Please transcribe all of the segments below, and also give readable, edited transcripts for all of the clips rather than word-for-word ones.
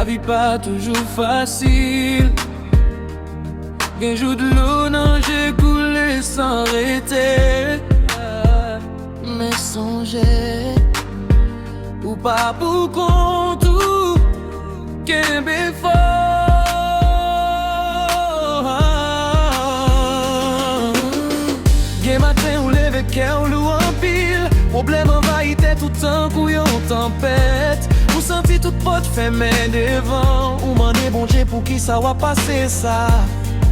La vie pas toujours facile. Un jour de l'eau, non, j'ai coulé sans arrêter. Mais songez, ou pas pour compte, ou qu'un fort. Gay matin, ou lève cœur, ou en pile. Problème envahit tout le temps, couillon tempête. Ou senti toute porte fermée devant. Ou mandé bon Dieu pour qui ça va passer ça.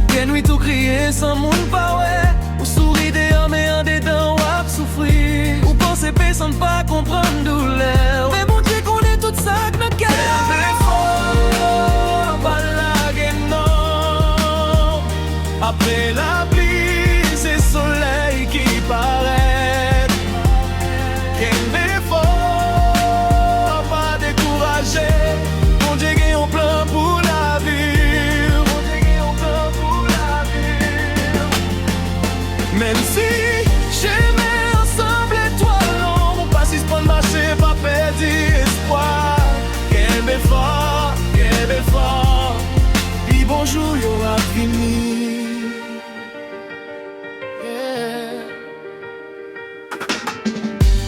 Quelle nuit tout crier sans monde pas ouais. Ou souris dehors mais en dedans ou à souffrir. Ou penser personne pas comprendre douleur. Mais bon Dieu connaît tout ça que notre cœur. Mais fort, pas la gueule non. Après la pluie, c'est soleil qui paraît. Mon Dieu gagne un plan pour la vie. Mon Dieu gagne un plan pour la vie. Même si j'aimais ensemble étoiles, mon passé se prend marcher, pas perdre espoir. Quel fort, puis bonjour, yo a fini.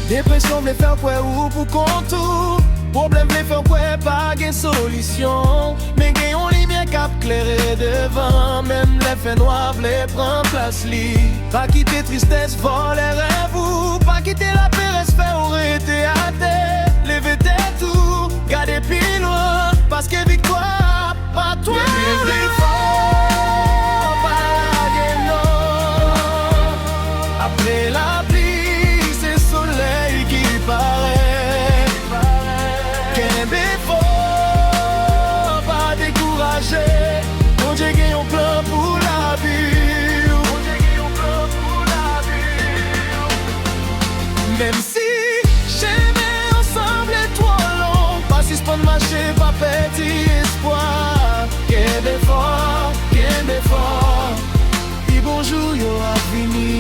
Dépression voulait faire quoi ou pour contour. Problème voulait faire quoi pas de solution. Mais gagne on lumière cap clairé devant. Même les faits noirs voulaient prendre place li. Pas quitter tristesse, voler rêve ou pas quitter la paresse, faire arrêter à terre. Lever tête tout, garder plus loin. Parce que victoire, pas toi. Après la pluie, c'est soleil qui paraît. Qu'un fort, pas décourager. Mon Dieu gagne un plan pour la vie. Mon Dieu gagne un plan pour la vie. Même si j'aimais ensemble étoiles, pas si c'est pas de marcher, pas perdre espoir. Qu'un fort, puis bonjour, yo a fini.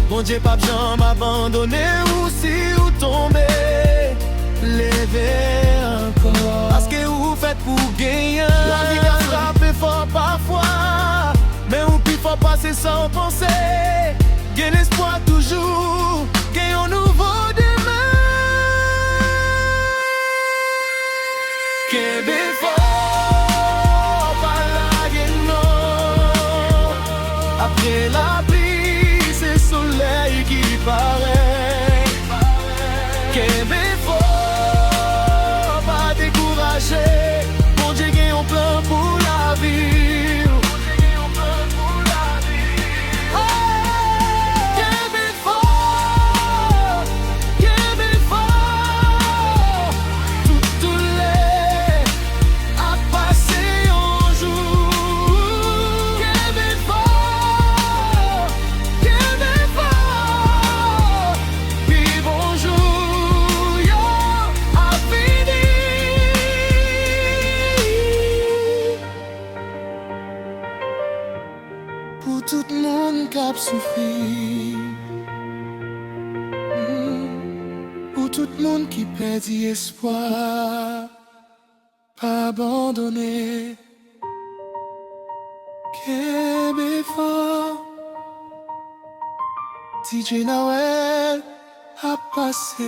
Mon Dieu pas besoin m'abandonner ou si ou tomber. Lever encore. Parce que vous faites pour gagner. La vie a frappé fort parfois. Mais ou puis faut passer sans penser. Gagne l'espoir toujours. Gagne un nouveau demain. Quel fort, pas la gagne non. Après la soleil qui paraît. Qu'un fort, pas décourager. Mon Dieu gagne un plan pour la vie. Mon Dieu gagne un plan pour la vie. Qu'un fort, tout les a passé un jour. Qu'un fort. Pour tout le monde qui a souffert, pour tout le monde qui perdit espoir, pas abandonner, qu'un fort, DJ Noël a passé.